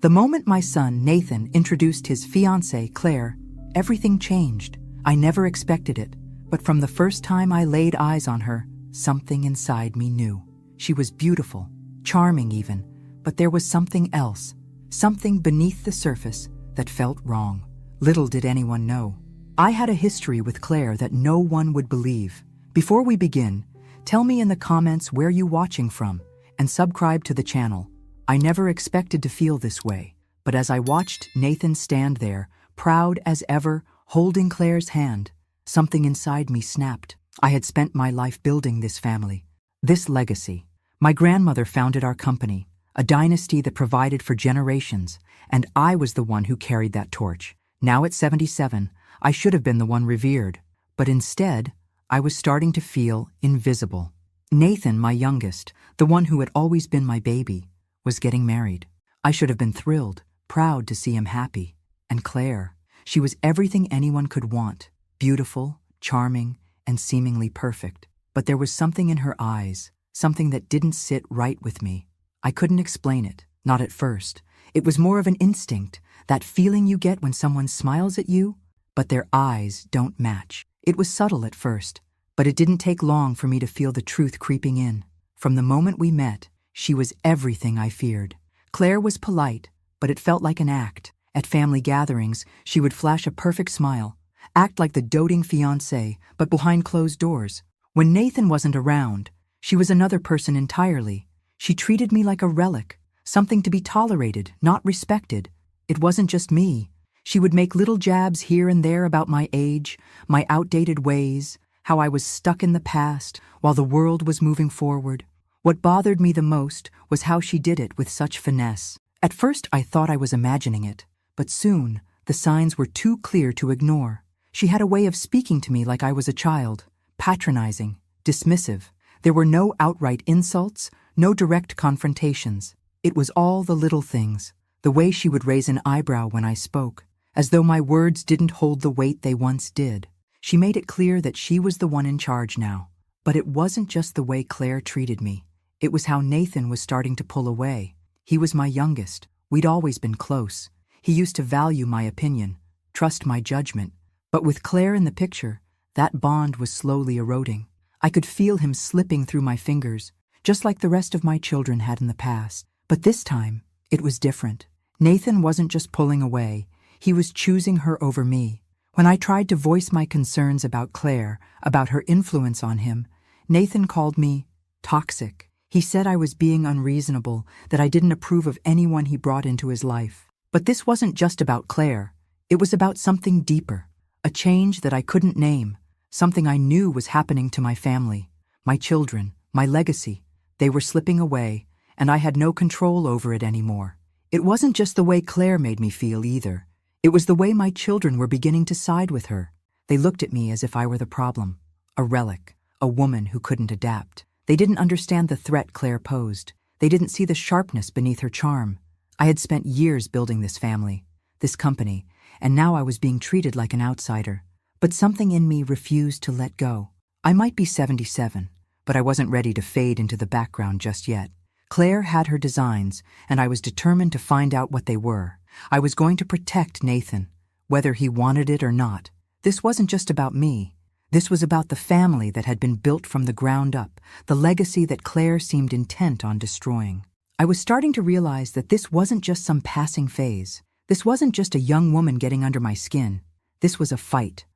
The moment my son, Nathan, introduced his fiancée, Claire, everything changed. I never expected it, but from the first time I laid eyes on her, something inside me knew. She was beautiful, charming even, but there was something else, something beneath the surface that felt wrong. Little did anyone know. I had a history with Claire that no one would believe. Before we begin, tell me in the comments where you're watching from, and subscribe to the channel. I never expected to feel this way, but as I watched Nathan stand there, proud as ever, holding Claire's hand, something inside me snapped. I had spent my life building this family, this legacy. My grandmother founded our company, a dynasty that provided for generations, and I was the one who carried that torch. Now at 77, I should have been the one revered, but instead, I was starting to feel invisible. Nathan, my youngest, the one who had always been my baby, was getting married. I should have been thrilled, proud to see him happy. And Claire, she was everything anyone could want, beautiful, charming, and seemingly perfect. But there was something in her eyes, something that didn't sit right with me. I couldn't explain it, not at first. It was more of an instinct, that feeling you get when someone smiles at you, but their eyes don't match. It was subtle at first, but it didn't take long for me to feel the truth creeping in. From the moment we met, she was everything I feared. Claire was polite, but it felt like an act. At family gatherings, she would flash a perfect smile, act like the doting fiancé, but behind closed doors. When Nathan wasn't around, she was another person entirely. She treated me like a relic, something to be tolerated, not respected. It wasn't just me. She would make little jabs here and there about my age, my outdated ways, how I was stuck in the past while the world was moving forward. What bothered me the most was how she did it with such finesse. At first I thought I was imagining it, but soon the signs were too clear to ignore. She had a way of speaking to me like I was a child, patronizing, dismissive. There were no outright insults, no direct confrontations. It was all the little things, the way she would raise an eyebrow when I spoke, as though my words didn't hold the weight they once did. She made it clear that she was the one in charge now. But it wasn't just the way Claire treated me. It was how Nathan was starting to pull away. He was my youngest. We'd always been close. He used to value my opinion, trust my judgment. But with Claire in the picture, that bond was slowly eroding. I could feel him slipping through my fingers, just like the rest of my children had in the past. But this time, it was different. Nathan wasn't just pulling away. He was choosing her over me. When I tried to voice my concerns about Claire, about her influence on him, Nathan called me toxic. He said I was being unreasonable, that I didn't approve of anyone he brought into his life. But this wasn't just about Claire. It was about something deeper, a change that I couldn't name, something I knew was happening to my family, my children, my legacy. They were slipping away, and I had no control over it anymore. It wasn't just the way Claire made me feel either. It was the way my children were beginning to side with her. They looked at me as if I were the problem, a relic, a woman who couldn't adapt. They didn't understand the threat Claire posed. They didn't see the sharpness beneath her charm. I had spent years building this family, this company, and now I was being treated like an outsider. But something in me refused to let go. I might be 77, but I wasn't ready to fade into the background just yet. Claire had her designs, and I was determined to find out what they were. I was going to protect Nathan, whether he wanted it or not. This wasn't just about me. This was about the family that had been built from the ground up, the legacy that Claire seemed intent on destroying. I was starting to realize that this wasn't just some passing phase. This wasn't just a young woman getting under my skin. This was a fight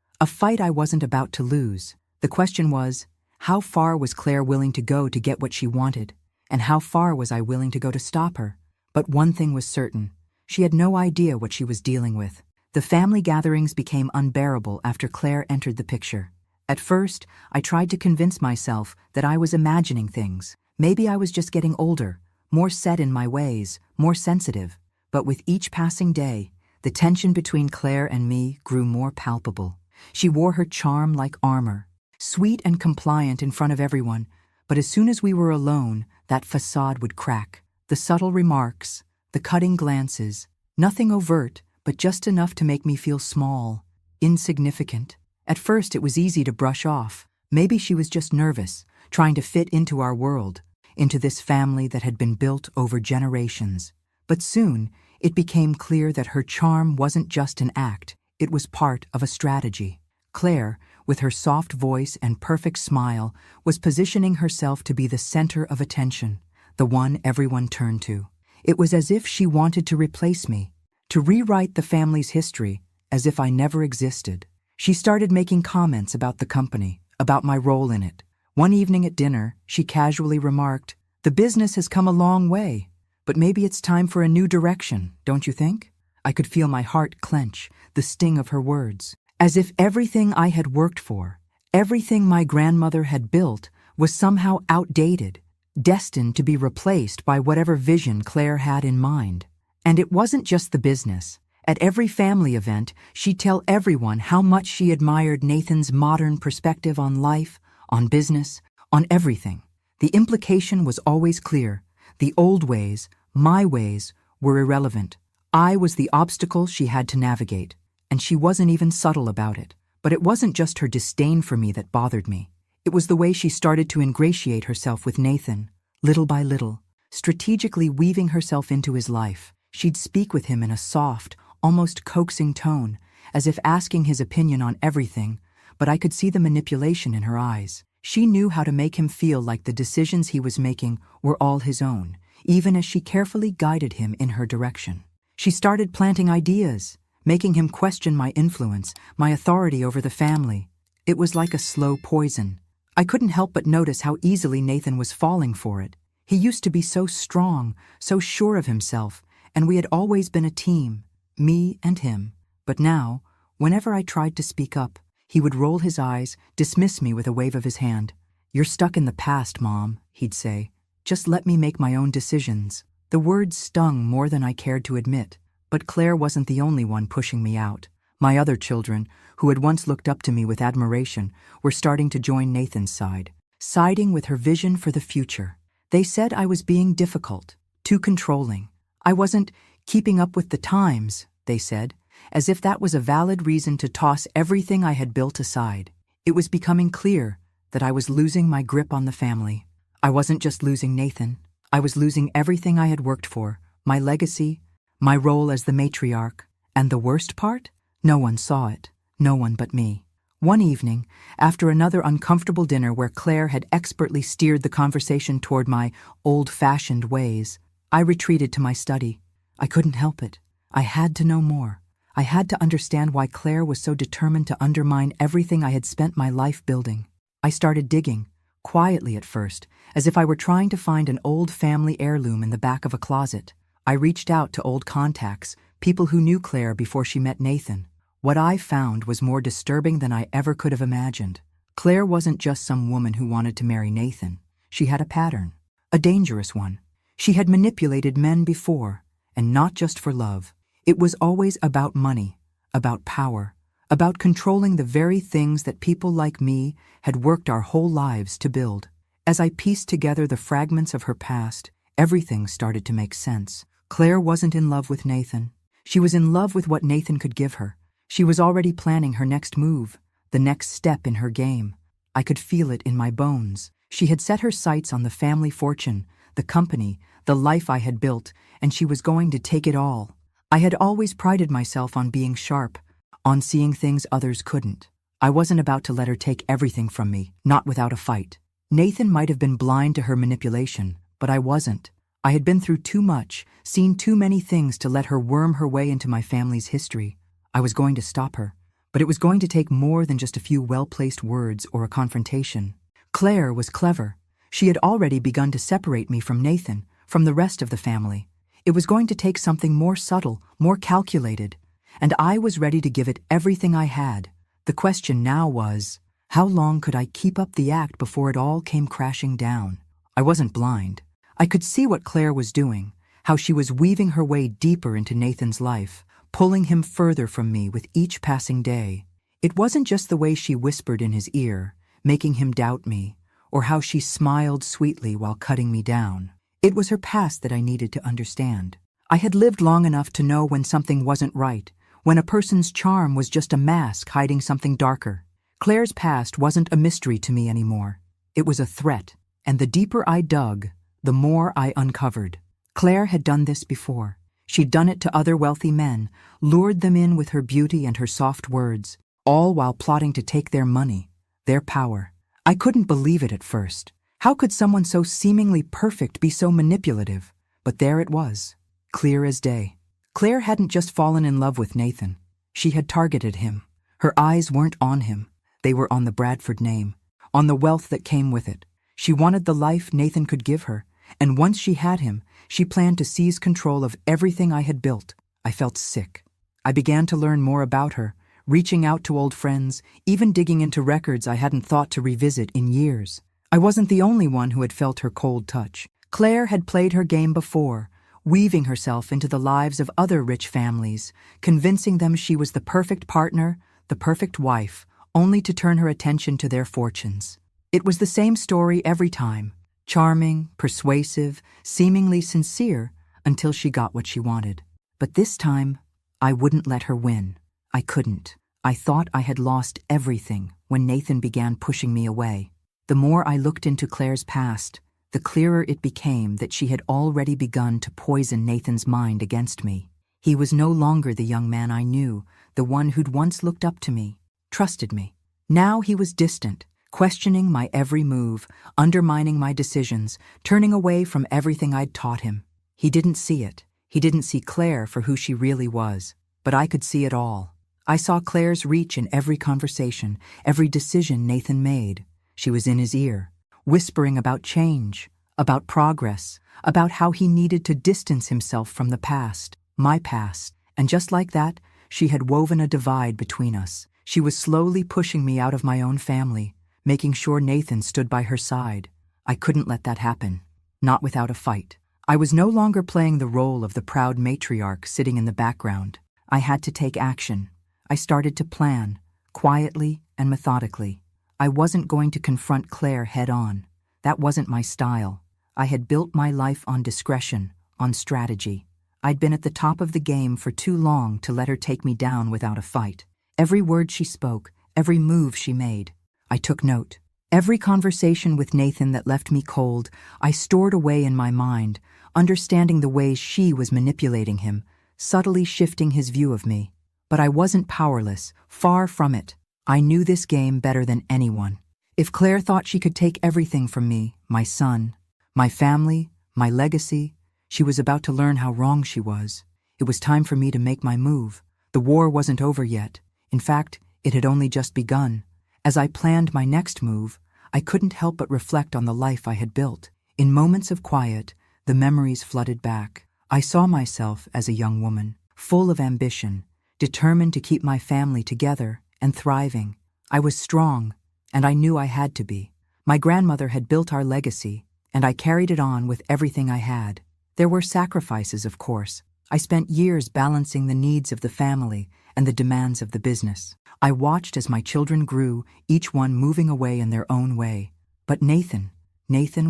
I wasn't about to lose. The question was, how far was Claire willing to go to get what she wanted? And how far was I willing to go to stop her? But one thing was certain. She had no idea what she was dealing with. The family gatherings became unbearable after Claire entered the picture. At first, I tried to convince myself that I was imagining things. Maybe I was just getting older, more set in my ways, more sensitive. But with each passing day, the tension between Claire and me grew more palpable. She wore her charm like armor, sweet and compliant in front of everyone, but as soon as we were alone, that facade would crack. The subtle remarks, the cutting glances, nothing overt, but just enough to make me feel small, insignificant. At first, it was easy to brush off. Maybe she was just nervous, trying to fit into our world, into this family that had been built over generations. But soon, It became clear that her charm wasn't just an act, it was part of a strategy. Claire, with her soft voice and perfect smile, was positioning herself to be the center of attention, the one everyone turned to. It was as if she wanted to replace me, to rewrite the family's history, as if I never existed. She started making comments about the company, about my role in it. One evening at dinner, she casually remarked, "The business has come a long way, but maybe it's time for a new direction, don't you think?" I could feel my heart clench, the sting of her words. As if everything I had worked for, everything my grandmother had built, was somehow outdated, destined to be replaced by whatever vision Claire had in mind. And it wasn't just the business. At every family event, she'd tell everyone how much she admired Nathan's modern perspective on life, on business, on everything. The implication was always clear. The old ways, my ways, were irrelevant. I was the obstacle she had to navigate, and she wasn't even subtle about it. But it wasn't just her disdain for me that bothered me. It was the way she started to ingratiate herself with Nathan, little by little, strategically weaving herself into his life. She'd speak with him in a soft, almost coaxing tone, as if asking his opinion on everything, but I could see the manipulation in her eyes. She knew how to make him feel like the decisions he was making were all his own, even as she carefully guided him in her direction. She started planting ideas, making him question my influence, my authority over the family. It was like a slow poison. I couldn't help but notice how easily Nathan was falling for it. He used to be so strong, so sure of himself, and we had always been a team, me and him. But now, whenever I tried to speak up, he would roll his eyes, dismiss me with a wave of his hand. "You're stuck in the past, Mom," he'd say. "Just let me make my own decisions." The words stung more than I cared to admit, but Claire wasn't the only one pushing me out. My other children, who had once looked up to me with admiration, were starting to join Nathan's side, siding with her vision for the future. They said I was being difficult, too controlling. I wasn't keeping up with the times, they said, as if that was a valid reason to toss everything I had built aside. It was becoming clear that I was losing my grip on the family. I wasn't just losing Nathan. I was losing everything I had worked for, my legacy, my role as the matriarch. And the worst part? No one saw it. No one but me. One evening, after another uncomfortable dinner where Claire had expertly steered the conversation toward my old-fashioned ways, I retreated to my study. I couldn't help it. I had to know more. I had to understand why Claire was so determined to undermine everything I had spent my life building. I started digging, quietly at first, as if I were trying to find an old family heirloom in the back of a closet. I reached out to old contacts, people who knew Claire before she met Nathan. What I found was more disturbing than I ever could have imagined. Claire wasn't just some woman who wanted to marry Nathan. She had a pattern, a dangerous one. She had manipulated men before, and not just for love. It was always about money, about power, about controlling the very things that people like me had worked our whole lives to build. As I pieced together the fragments of her past, everything started to make sense. Claire wasn't in love with Nathan. She was in love with what Nathan could give her. She was already planning her next move, the next step in her game. I could feel it in my bones. She had set her sights on the family fortune, the company, the life I had built, and she was going to take it all. I had always prided myself on being sharp, on seeing things others couldn't. I wasn't about to let her take everything from me, not without a fight. Nathan might have been blind to her manipulation, but I wasn't. I had been through too much, seen too many things to let her worm her way into my family's history. I was going to stop her, but it was going to take more than just a few well-placed words or a confrontation. Claire was clever. She had already begun to separate me from Nathan, from the rest of the family. It was going to take something more subtle, more calculated, and I was ready to give it everything I had. The question now was, how long could I keep up the act before it all came crashing down? I wasn't blind. I could see what Claire was doing, how she was weaving her way deeper into Nathan's life, pulling him further from me with each passing day. It wasn't just the way she whispered in his ear, making him doubt me, or how she smiled sweetly while cutting me down. It was her past that I needed to understand. I had lived long enough to know when something wasn't right, when a person's charm was just a mask hiding something darker. Claire's past wasn't a mystery to me anymore. It was a threat, and the deeper I dug, the more I uncovered. Claire had done this before. She'd done it to other wealthy men, lured them in with her beauty and her soft words, all while plotting to take their money, their power. I couldn't believe it at first. How could someone so seemingly perfect be so manipulative? But there it was, clear as day. Claire hadn't just fallen in love with Nathan. She had targeted him. Her eyes weren't on him. They were on the Bradford name, on the wealth that came with it. She wanted the life Nathan could give her, and once she had him, she planned to seize control of everything I had built. I felt sick. I began to learn more about her, reaching out to old friends, even digging into records I hadn't thought to revisit in years. I wasn't the only one who had felt her cold touch. Claire had played her game before, weaving herself into the lives of other rich families, convincing them she was the perfect partner, the perfect wife, only to turn her attention to their fortunes. It was the same story every time, charming, persuasive, seemingly sincere, until she got what she wanted. But this time, I wouldn't let her win. I couldn't. I thought I had lost everything when Nathan began pushing me away. The more I looked into Claire's past, the clearer it became that she had already begun to poison Nathan's mind against me. He was no longer the young man I knew, the one who'd once looked up to me, trusted me. Now he was distant, questioning my every move, undermining my decisions, turning away from everything I'd taught him. He didn't see it. He didn't see Claire for who she really was. But I could see it all. I saw Claire's reach in every conversation, every decision Nathan made. She was in his ear, whispering about change, about progress, about how he needed to distance himself from the past, my past. And just like that, she had woven a divide between us. She was slowly pushing me out of my own family, making sure Nathan stood by her side. I couldn't let that happen, not without a fight. I was no longer playing the role of the proud matriarch sitting in the background. I had to take action. I started to plan, quietly and methodically. I wasn't going to confront Claire head-on. That wasn't my style. I had built my life on discretion, on strategy. I'd been at the top of the game for too long to let her take me down without a fight. Every word she spoke, every move she made, I took note. Every conversation with Nathan that left me cold, I stored away in my mind, understanding the ways she was manipulating him, subtly shifting his view of me. But I wasn't powerless, far from it. I knew this game better than anyone. If Claire thought she could take everything from me, my son, my family, my legacy, she was about to learn how wrong she was. It was time for me to make my move. The war wasn't over yet. In fact, it had only just begun. As I planned my next move, I couldn't help but reflect on the life I had built. In moments of quiet, the memories flooded back. I saw myself as a young woman, full of ambition, determined to keep my family together and thriving. I was strong, and I knew I had to be. My grandmother had built our legacy, and I carried it on with everything I had. There were sacrifices, of course. I spent years balancing the needs of the family and the demands of the business. I watched as my children grew, each one moving away in their own way. But Nathan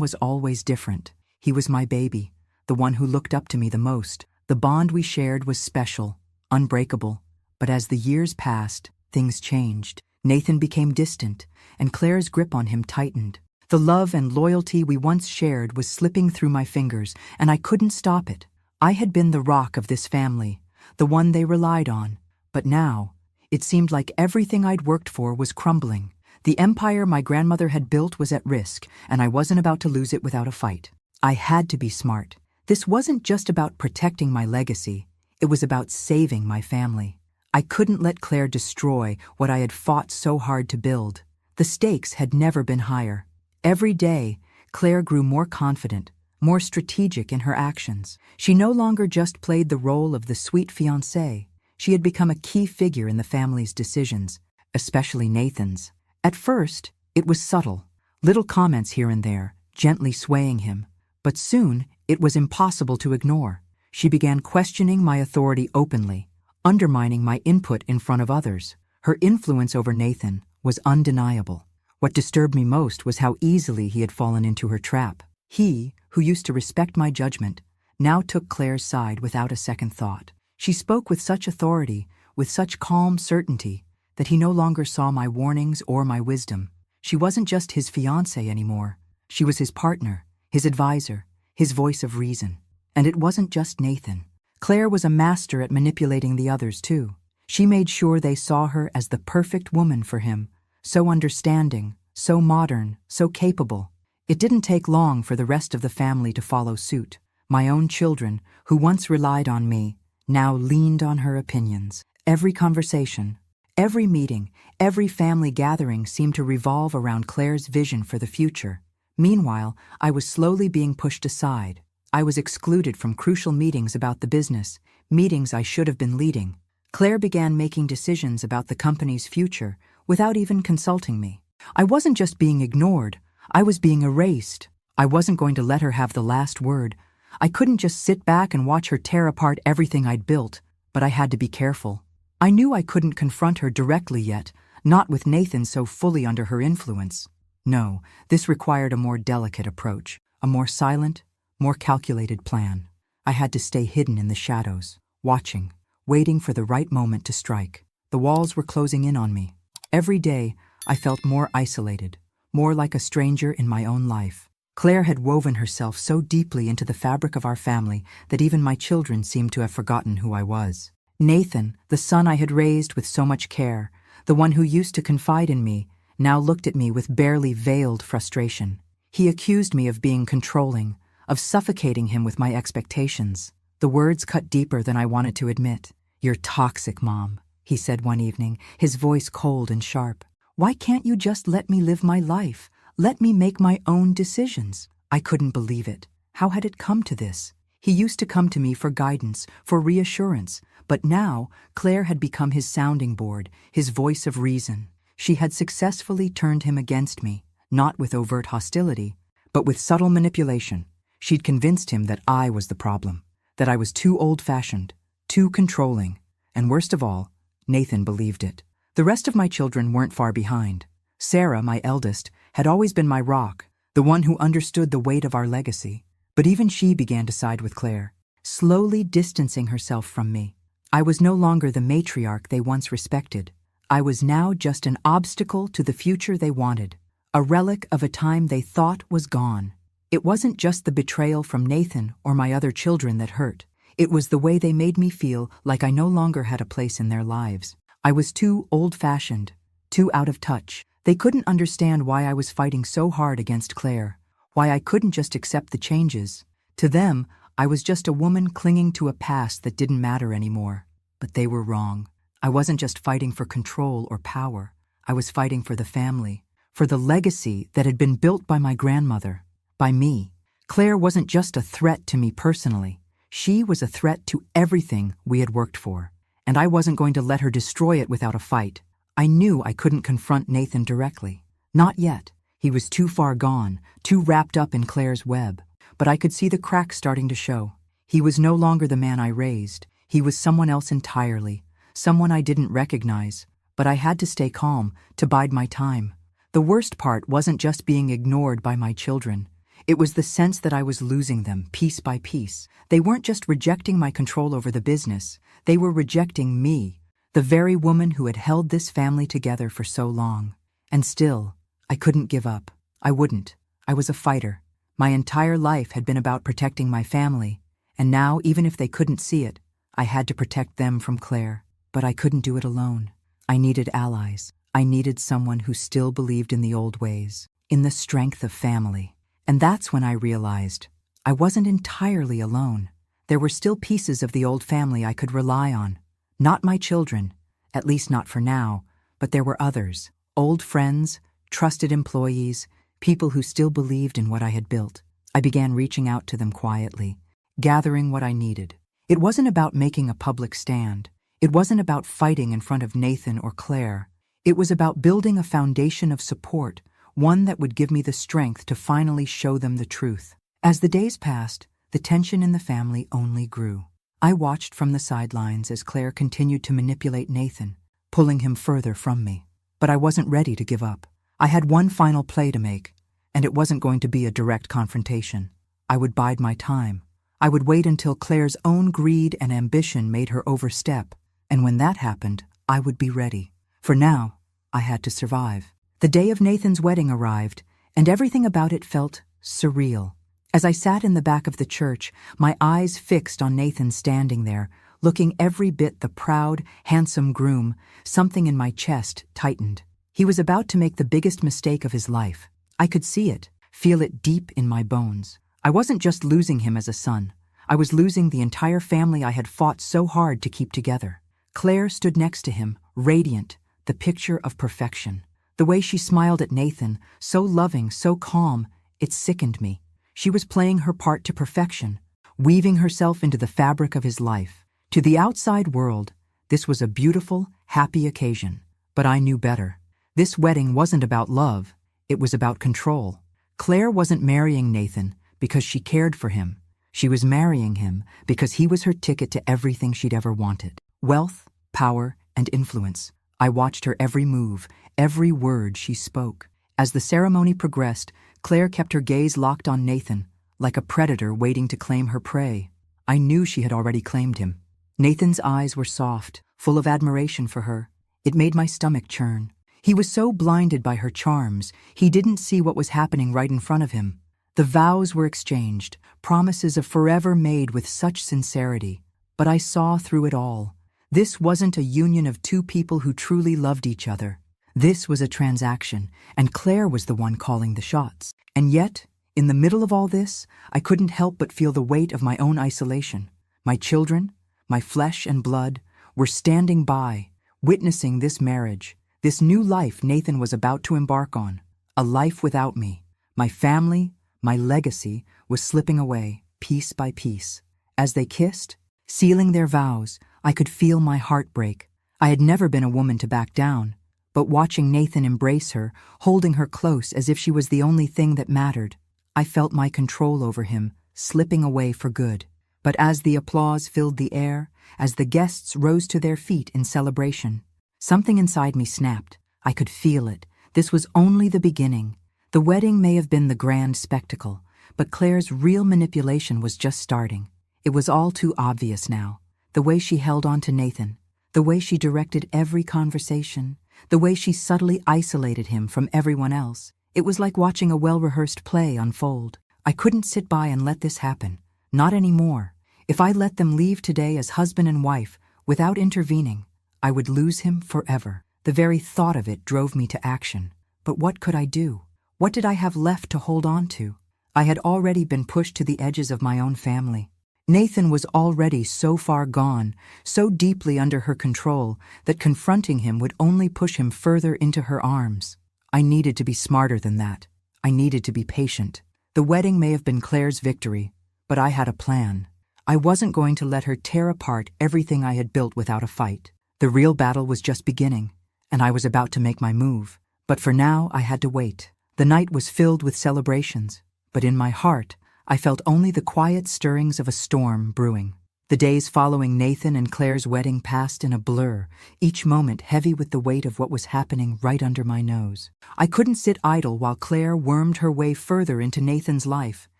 was always different. He was my baby, the one who looked up to me the most. The bond we shared was special, unbreakable. But as the years passed, things changed. Nathan became distant, and Claire's grip on him tightened. The love and loyalty we once shared was slipping through my fingers, and I couldn't stop it. I had been the rock of this family, the one they relied on. But now, it seemed like everything I'd worked for was crumbling. The empire my grandmother had built was at risk, and I wasn't about to lose it without a fight. I had to be smart. This wasn't just about protecting my legacy. It was about saving my family. I couldn't let Claire destroy what I had fought so hard to build. The stakes had never been higher. Every day, Claire grew more confident, more strategic in her actions. She no longer just played the role of the sweet fiancée. She had become a key figure in the family's decisions, especially Nathan's. At first, it was subtle, little comments here and there, gently swaying him. But soon, it was impossible to ignore. She began questioning my authority openly, undermining my input in front of others. Her influence over Nathan was undeniable. What disturbed me most was how easily he had fallen into her trap. He, who used to respect my judgment, now took Claire's side without a second thought. She spoke with such authority, with such calm certainty, that he no longer saw my warnings or my wisdom. She wasn't just his fiancée anymore. She was his partner, his advisor, his voice of reason. And it wasn't just Nathan. Claire was a master at manipulating the others, too. She made sure they saw her as the perfect woman for him, so understanding, so modern, so capable. It didn't take long for the rest of the family to follow suit. My own children, who once relied on me, now leaned on her opinions. Every conversation, every meeting, every family gathering seemed to revolve around Claire's vision for the future. Meanwhile, I was slowly being pushed aside. I was excluded from crucial meetings about the business, meetings I should have been leading. Claire began making decisions about the company's future without even consulting me. I wasn't just being ignored, I was being erased. I wasn't going to let her have the last word. I couldn't just sit back and watch her tear apart everything I'd built, but I had to be careful. I knew I couldn't confront her directly yet, not with Nathan so fully under her influence. No, this required a more delicate approach, a more silent, more calculated plan. I had to stay hidden in the shadows, watching, waiting for the right moment to strike. The walls were closing in on me. Every day, I felt more isolated, more like a stranger in my own life. Claire had woven herself so deeply into the fabric of our family that even my children seemed to have forgotten who I was. Nathan, the son I had raised with so much care, the one who used to confide in me, now looked at me with barely veiled frustration. He accused me of being controlling, of suffocating him with my expectations. The words cut deeper than I wanted to admit. "You're toxic, Mom," he said one evening, his voice cold and sharp. "Why can't you just let me live my life? Let me make my own decisions?" I couldn't believe it. How had it come to this? He used to come to me for guidance, for reassurance, but now Claire had become his sounding board, his voice of reason. She had successfully turned him against me, not with overt hostility, but with subtle manipulation. She'd convinced him that I was the problem, that I was too old-fashioned, too controlling, and worst of all, Nathan believed it. The rest of my children weren't far behind. Sarah, my eldest, had always been my rock, the one who understood the weight of our legacy. But even she began to side with Claire, slowly distancing herself from me. I was no longer the matriarch they once respected. I was now just an obstacle to the future they wanted, a relic of a time they thought was gone. It wasn't just the betrayal from Nathan or my other children that hurt. It was the way they made me feel like I no longer had a place in their lives. I was too old-fashioned, too out of touch. They couldn't understand why I was fighting so hard against Claire, why I couldn't just accept the changes. To them, I was just a woman clinging to a past that didn't matter anymore. But they were wrong. I wasn't just fighting for control or power. I was fighting for the family, for the legacy that had been built by my grandmother, by me. Claire wasn't just a threat to me personally. She was a threat to everything we had worked for, and I wasn't going to let her destroy it without a fight. I knew I couldn't confront Nathan directly. Not yet. He was too far gone, too wrapped up in Claire's web. But I could see the cracks starting to show. He was no longer the man I raised. He was someone else entirely, someone I didn't recognize. But I had to stay calm, to bide my time. The worst part wasn't just being ignored by my children. It was the sense that I was losing them, piece by piece. They weren't just rejecting my control over the business. They were rejecting me, the very woman who had held this family together for so long. And still, I couldn't give up. I wouldn't. I was a fighter. My entire life had been about protecting my family, and now, even if they couldn't see it, I had to protect them from Claire. But I couldn't do it alone. I needed allies. I needed someone who still believed in the old ways, in the strength of family. And that's when I realized I wasn't entirely alone. There were still pieces of the old family I could rely on. Not my children, at least not for now, but there were others. Old friends, trusted employees, people who still believed in what I had built. I began reaching out to them quietly, gathering what I needed. It wasn't about making a public stand. It wasn't about fighting in front of Nathan or Claire. It was about building a foundation of support, one that would give me the strength to finally show them the truth. As the days passed, the tension in the family only grew. I watched from the sidelines as Claire continued to manipulate Nathan, pulling him further from me. But I wasn't ready to give up. I had one final play to make, and it wasn't going to be a direct confrontation. I would bide my time. I would wait until Claire's own greed and ambition made her overstep, and when that happened, I would be ready. For now, I had to survive. The day of Nathan's wedding arrived, and everything about it felt surreal. As I sat in the back of the church, my eyes fixed on Nathan standing there, looking every bit the proud, handsome groom, something in my chest tightened. He was about to make the biggest mistake of his life. I could see it, feel it deep in my bones. I wasn't just losing him as a son. I was losing the entire family I had fought so hard to keep together. Claire stood next to him, radiant, the picture of perfection. The way she smiled at Nathan, so loving, so calm, it sickened me. She was playing her part to perfection, weaving herself into the fabric of his life. To the outside world, this was a beautiful, happy occasion. But I knew better. This wedding wasn't about love, it was about control. Claire wasn't marrying Nathan because she cared for him. She was marrying him because he was her ticket to everything she'd ever wanted. Wealth, power, and influence. I watched her every move, every word she spoke. As the ceremony progressed, Claire kept her gaze locked on Nathan, like a predator waiting to claim her prey. I knew she had already claimed him. Nathan's eyes were soft, full of admiration for her. It made my stomach churn. He was so blinded by her charms, he didn't see what was happening right in front of him. The vows were exchanged, promises of forever made with such sincerity. But I saw through it all. This wasn't a union of two people who truly loved each other. This was a transaction, and Claire was the one calling the shots. And yet, in the middle of all this, I couldn't help but feel the weight of my own isolation. My children, my flesh and blood, were standing by, witnessing this marriage, this new life Nathan was about to embark on. A life without me. My family, my legacy, was slipping away, piece by piece. As they kissed, sealing their vows, I could feel my heart break. I had never been a woman to back down, but watching Nathan embrace her, holding her close as if she was the only thing that mattered, I felt my control over him slipping away for good. But as the applause filled the air, as the guests rose to their feet in celebration, something inside me snapped. I could feel it. This was only the beginning. The wedding may have been the grand spectacle, but Claire's real manipulation was just starting. It was all too obvious now. The way she held on to Nathan, the way she directed every conversation, the way she subtly isolated him from everyone else. It was like watching a well-rehearsed play unfold. I couldn't sit by and let this happen. Not anymore. If I let them leave today as husband and wife without intervening, I would lose him forever. The very thought of it drove me to action. But what could I do? What did I have left to hold on to? I had already been pushed to the edges of my own family. Nathan was already so far gone, so deeply under her control, that confronting him would only push him further into her arms. I needed to be smarter than that. I needed to be patient. The wedding may have been Claire's victory, but I had a plan. I wasn't going to let her tear apart everything I had built without a fight. The real battle was just beginning, and I was about to make my move. But for now, I had to wait. The night was filled with celebrations, but in my heart, I felt only the quiet stirrings of a storm brewing. The days following Nathan and Claire's wedding passed in a blur, each moment heavy with the weight of what was happening right under my nose. I couldn't sit idle while Claire wormed her way further into Nathan's life,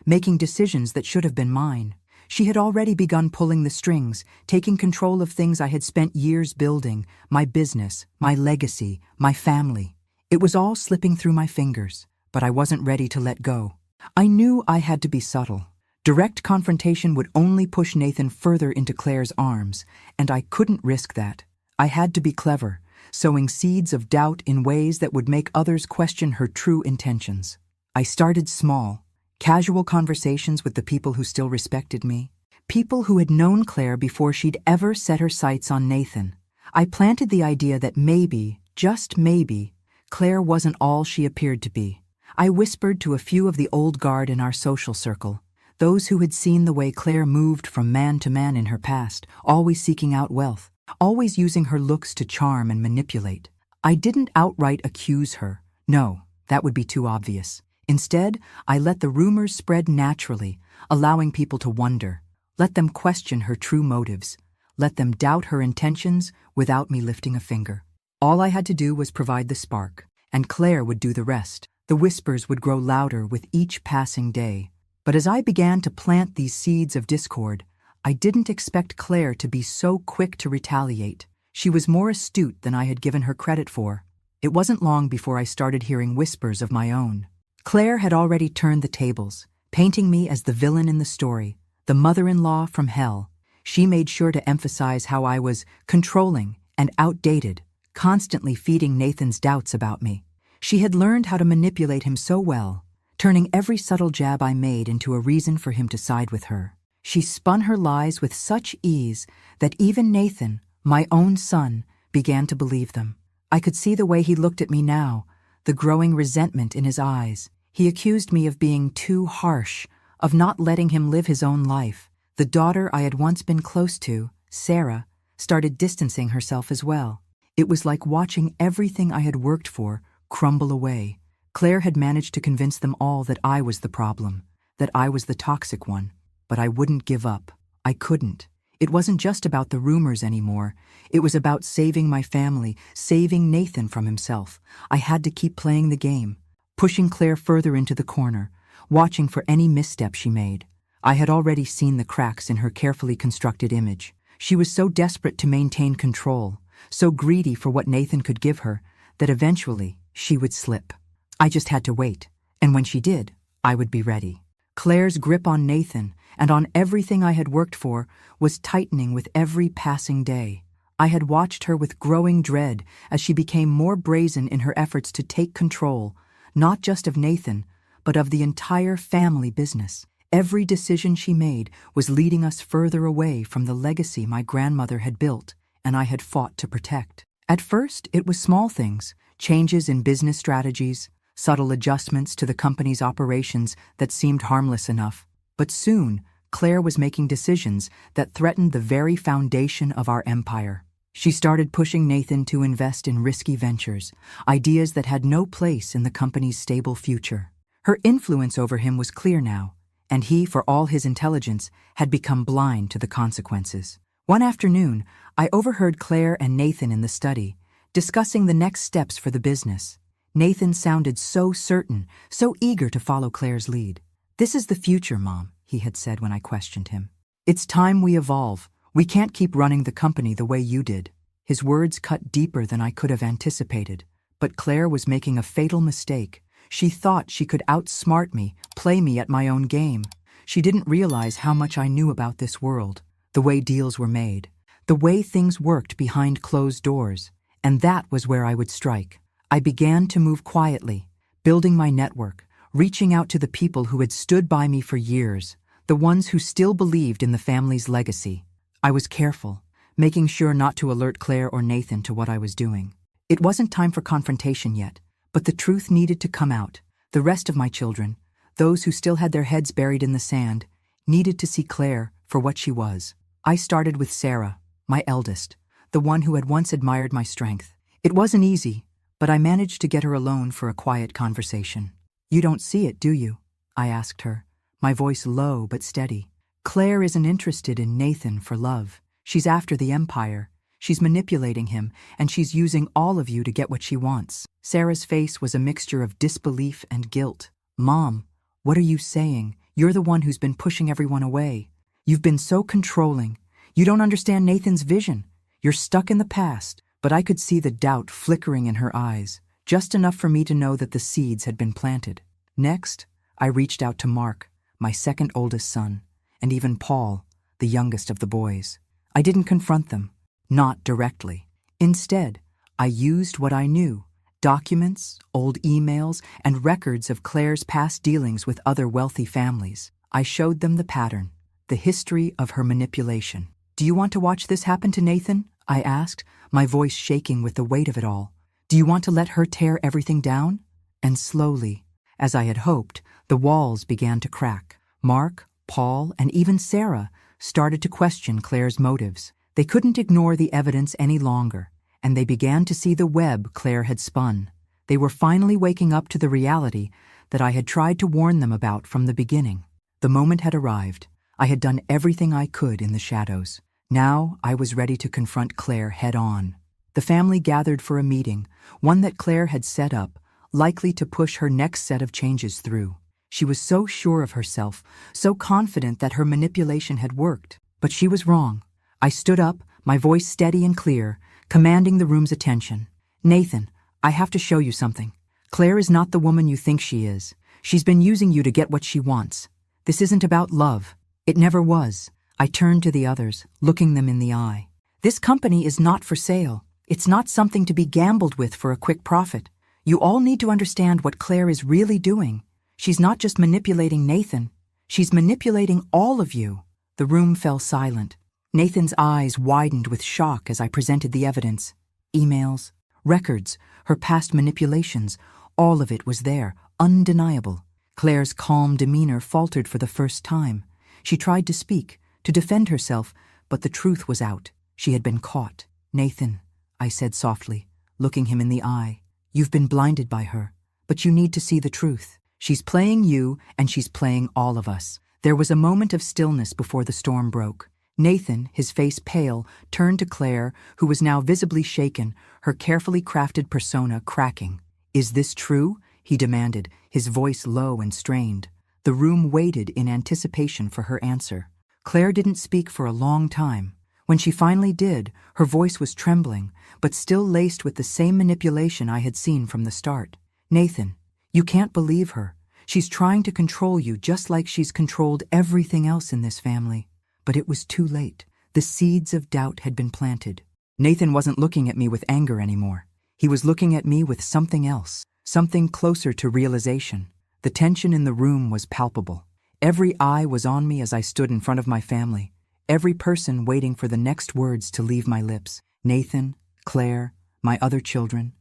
making decisions that should have been mine. She had already begun pulling the strings, taking control of things I had spent years building, my business, my legacy, my family. It was all slipping through my fingers, but I wasn't ready to let go. I knew I had to be subtle. Direct confrontation would only push Nathan further into Claire's arms, and I couldn't risk that. I had to be clever, sowing seeds of doubt in ways that would make others question her true intentions. I started small, casual conversations with the people who still respected me, people who had known Claire before she'd ever set her sights on Nathan. I planted the idea that maybe, just maybe, Claire wasn't all she appeared to be. I whispered to a few of the old guard in our social circle, those who had seen the way Claire moved from man to man in her past, always seeking out wealth, always using her looks to charm and manipulate. I didn't outright accuse her. No, that would be too obvious. Instead, I let the rumors spread naturally, allowing people to wonder. Let them question her true motives. Let them doubt her intentions without me lifting a finger. All I had to do was provide the spark, and Claire would do the rest. The whispers would grow louder with each passing day. But as I began to plant these seeds of discord, I didn't expect Claire to be so quick to retaliate. She was more astute than I had given her credit for. It wasn't long before I started hearing whispers of my own. Claire had already turned the tables, painting me as the villain in the story, the mother-in-law from hell. She made sure to emphasize how I was controlling and outdated, constantly feeding Nathan's doubts about me. She had learned how to manipulate him so well, turning every subtle jab I made into a reason for him to side with her. She spun her lies with such ease that even Nathan, my own son, began to believe them. I could see the way he looked at me now, the growing resentment in his eyes. He accused me of being too harsh, of not letting him live his own life. The daughter I had once been close to, Sarah, started distancing herself as well. It was like watching everything I had worked for crumble away. Claire had managed to convince them all that I was the problem, that I was the toxic one. But I wouldn't give up. I couldn't. It wasn't just about the rumors anymore. It was about saving my family, saving Nathan from himself. I had to keep playing the game, pushing Claire further into the corner, watching for any misstep she made. I had already seen the cracks in her carefully constructed image. She was so desperate to maintain control, so greedy for what Nathan could give her, that eventually she would slip. I just had to wait, and when she did, I would be ready. Claire's grip on Nathan and on everything I had worked for was tightening with every passing day. I had watched her with growing dread as she became more brazen in her efforts to take control, not just of Nathan, but of the entire family business. Every decision she made was leading us further away from the legacy my grandmother had built and I had fought to protect. At first, it was small things, changes in business strategies, subtle adjustments to the company's operations that seemed harmless enough. But soon, Claire was making decisions that threatened the very foundation of our empire. She started pushing Nathan to invest in risky ventures, ideas that had no place in the company's stable future. Her influence over him was clear now, and he, for all his intelligence, had become blind to the consequences. One afternoon, I overheard Claire and Nathan in the study, discussing the next steps for the business. Nathan sounded so certain, so eager to follow Claire's lead. "This is the future, Mom," he had said when I questioned him. "It's time we evolve. We can't keep running the company the way you did." His words cut deeper than I could have anticipated, but Claire was making a fatal mistake. She thought she could outsmart me, play me at my own game. She didn't realize how much I knew about this world, the way deals were made, the way things worked behind closed doors, and that was where I would strike. I began to move quietly, building my network, reaching out to the people who had stood by me for years, the ones who still believed in the family's legacy. I was careful, making sure not to alert Claire or Nathan to what I was doing. It wasn't time for confrontation yet, but the truth needed to come out. The rest of my children, those who still had their heads buried in the sand, needed to see Claire for what she was. I started with Sarah, my eldest, the one who had once admired my strength. It wasn't easy, but I managed to get her alone for a quiet conversation. "You don't see it, do you?" I asked her, my voice low but steady. "Claire isn't interested in Nathan for love. She's after the empire. She's manipulating him, and she's using all of you to get what she wants." Sarah's face was a mixture of disbelief and guilt. "Mom, what are you saying? You're the one who's been pushing everyone away. You've been so controlling. You don't understand Nathan's vision. You're stuck in the past." But I could see the doubt flickering in her eyes, just enough for me to know that the seeds had been planted. Next, I reached out to Mark, my second oldest son, and even Paul, the youngest of the boys. I didn't confront them, not directly. Instead, I used what I knew: documents, old emails, and records of Claire's past dealings with other wealthy families. I showed them the pattern, the history of her manipulation. "Do you want to watch this happen to Nathan?" I asked, my voice shaking with the weight of it all. "Do you want to let her tear everything down?" And slowly, as I had hoped, the walls began to crack. Mark, Paul, and even Sarah started to question Claire's motives. They couldn't ignore the evidence any longer, and they began to see the web Claire had spun. They were finally waking up to the reality that I had tried to warn them about from the beginning. The moment had arrived. I had done everything I could in the shadows. Now I was ready to confront Claire head-on. The family gathered for a meeting, one that Claire had set up, likely to push her next set of changes through. She was so sure of herself, so confident that her manipulation had worked. But she was wrong. I stood up, my voice steady and clear, commanding the room's attention. "Nathan, I have to show you something. Claire is not the woman you think she is. She's been using you to get what she wants. This isn't about love. It never was. I turned to the others, looking them in the eye. This company is not for sale. It's not something to be gambled with for a quick profit. You all need to understand what Claire is really doing. She's not just manipulating Nathan. She's manipulating all of you. The room fell silent. Nathan's eyes widened with shock as I presented the evidence. Emails, records, her past manipulations, all of it was there, undeniable. Claire's calm demeanor faltered for the first time. She tried to speak, to defend herself, but the truth was out. She had been caught. Nathan, I said softly, looking him in the eye, you've been blinded by her, but you need to see the truth. She's playing you, and she's playing all of us. There was a moment of stillness before the storm broke. Nathan, his face pale, turned to Claire, who was now visibly shaken, her carefully crafted persona cracking. Is this true? He demanded, his voice low and strained. The room waited in anticipation for her answer. Claire didn't speak for a long time. When she finally did, her voice was trembling, but still laced with the same manipulation I had seen from the start. Nathan, you can't believe her. She's trying to control you just like she's controlled everything else in this family. But it was too late. The seeds of doubt had been planted. Nathan wasn't looking at me with anger anymore. He was looking at me with something else, something closer to realization. The tension in the room was palpable. Every eye was on me as I stood in front of my family, every person waiting for the next words to leave my lips. Nathan, Claire, my other children,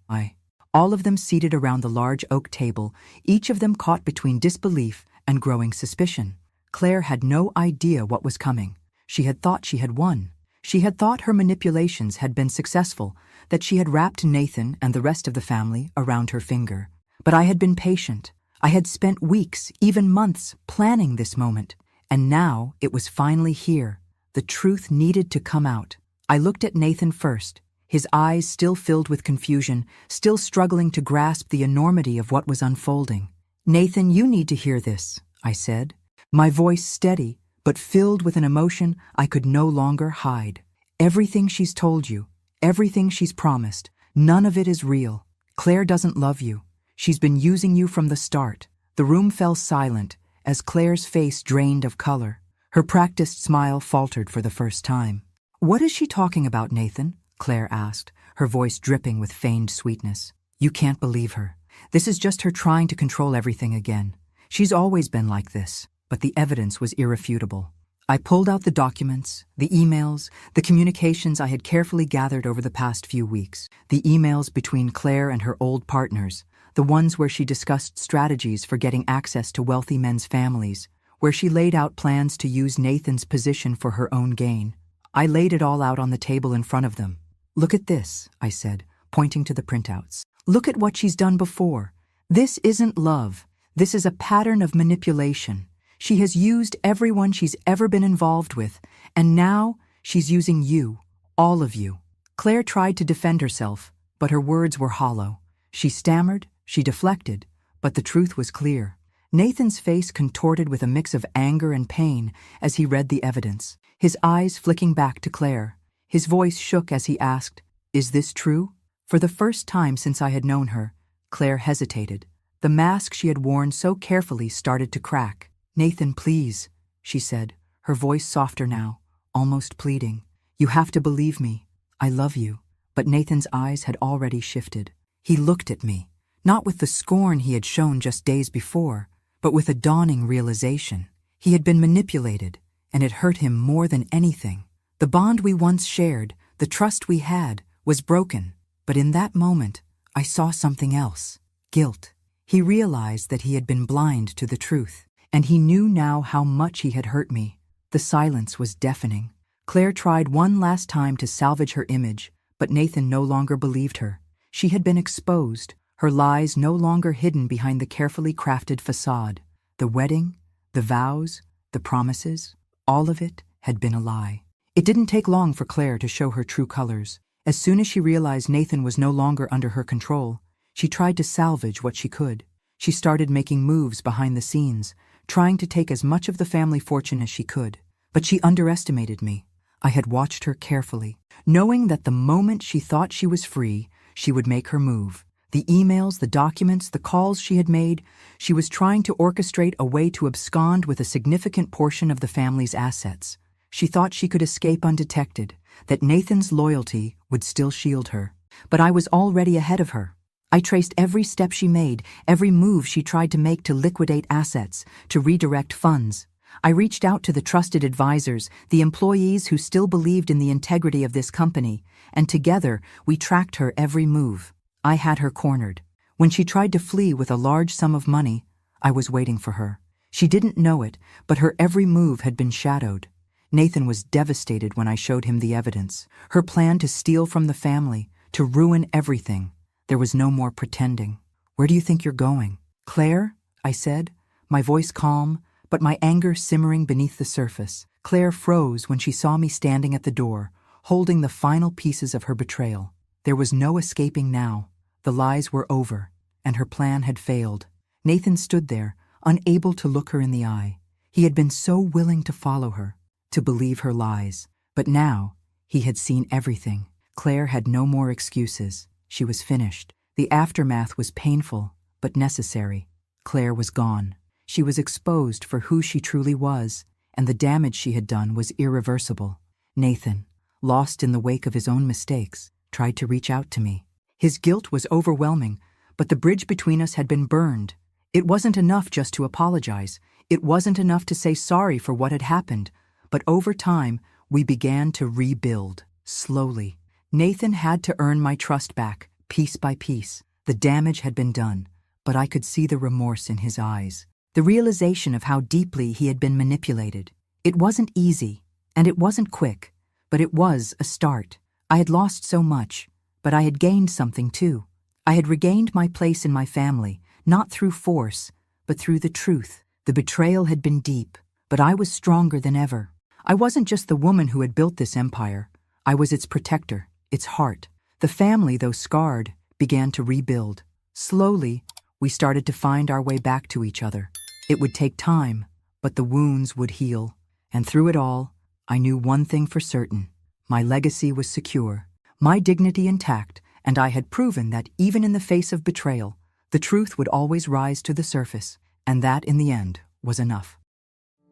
all of them seated around the large oak table, each of them caught between disbelief and growing suspicion. Claire had no idea what was coming. She had thought she had won. She had thought her manipulations had been successful, that she had wrapped Nathan and the rest of the family around her finger. But I had been patient. I had spent weeks, even months, planning this moment. And now it was finally here. The truth needed to come out. I looked at Nathan first, his eyes still filled with confusion, still struggling to grasp the enormity of what was unfolding. Nathan, you need to hear this, I said. My voice steady, but filled with an emotion I could no longer hide. Everything she's told you, everything she's promised, none of it is real. Claire doesn't love you. She's been using you from the start. The room fell silent as Claire's face drained of color. Her practiced smile faltered for the first time. What is she talking about, Nathan? Claire asked, her voice dripping with feigned sweetness. You can't believe her. This is just her trying to control everything again. She's always been like this. But the evidence was irrefutable. I pulled out the documents, the emails, the communications I had carefully gathered over the past few weeks, the emails between Claire and her old partners, the ones where she discussed strategies for getting access to wealthy men's families, where she laid out plans to use Nathan's position for her own gain. I laid it all out on the table in front of them. Look at this, I said, pointing to the printouts. Look at what she's done before. This isn't love. This is a pattern of manipulation. She has used everyone she's ever been involved with, and now she's using you, all of you. Claire tried to defend herself, but her words were hollow. She stammered, she deflected, but the truth was clear. Nathan's face contorted with a mix of anger and pain as he read the evidence, his eyes flicking back to Claire. His voice shook as he asked, "Is this true?" For the first time since I had known her, Claire hesitated. The mask she had worn so carefully started to crack. Nathan, please, she said, her voice softer now, almost pleading. You have to believe me. I love you. But Nathan's eyes had already shifted. He looked at me, not with the scorn he had shown just days before, but with a dawning realization. He had been manipulated, and it hurt him more than anything. The bond we once shared, the trust we had, was broken. But in that moment, I saw something else. Guilt. He realized that he had been blind to the truth. And he knew now how much he had hurt me. The silence was deafening. Claire tried one last time to salvage her image, but Nathan no longer believed her. She had been exposed, her lies no longer hidden behind the carefully crafted facade. The wedding, the vows, the promises, all of it had been a lie. It didn't take long for Claire to show her true colors. As soon as she realized Nathan was no longer under her control, she tried to salvage what she could. She started making moves behind the scenes, trying to take as much of the family fortune as she could. But she underestimated me. I had watched her carefully, knowing that the moment she thought she was free, she would make her move. The emails, the documents, the calls she had made, she was trying to orchestrate a way to abscond with a significant portion of the family's assets. She thought she could escape undetected, that Nathan's loyalty would still shield her. But I was already ahead of her. I traced every step she made, every move she tried to make to liquidate assets, to redirect funds. I reached out to the trusted advisors, the employees who still believed in the integrity of this company, and together we tracked her every move. I had her cornered. When she tried to flee with a large sum of money, I was waiting for her. She didn't know it, but her every move had been shadowed. Nathan was devastated when I showed him the evidence. Her plan to steal from the family, to ruin everything. There was no more pretending. "Where do you think you're going?" "Claire," I said, my voice calm, but my anger simmering beneath the surface. Claire froze when she saw me standing at the door, holding the final pieces of her betrayal. There was no escaping now. The lies were over, and her plan had failed. Nathan stood there, unable to look her in the eye. He had been so willing to follow her, to believe her lies. But now, he had seen everything. Claire had no more excuses. She was finished. The aftermath was painful, but necessary. Claire was gone. She was exposed for who she truly was, and the damage she had done was irreversible. Nathan, lost in the wake of his own mistakes, tried to reach out to me. His guilt was overwhelming, but the bridge between us had been burned. It wasn't enough just to apologize. It wasn't enough to say sorry for what had happened. But over time, we began to rebuild, slowly. Nathan had to earn my trust back, piece by piece. The damage had been done, but I could see the remorse in his eyes, the realization of how deeply he had been manipulated. It wasn't easy, and it wasn't quick, but it was a start. I had lost so much, but I had gained something too. I had regained my place in my family, not through force, but through the truth. The betrayal had been deep, but I was stronger than ever. I wasn't just the woman who had built this empire. I was its protector, its heart. The family, though scarred, began to rebuild. Slowly, we started to find our way back to each other. It would take time, but the wounds would heal. And through it all, I knew one thing for certain. My legacy was secure, my dignity intact, and I had proven that even in the face of betrayal, the truth would always rise to the surface, and that, in the end, was enough.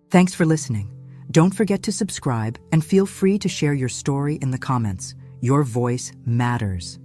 Thanks for listening. Don't forget to subscribe and feel free to share your story in the comments. Your voice matters.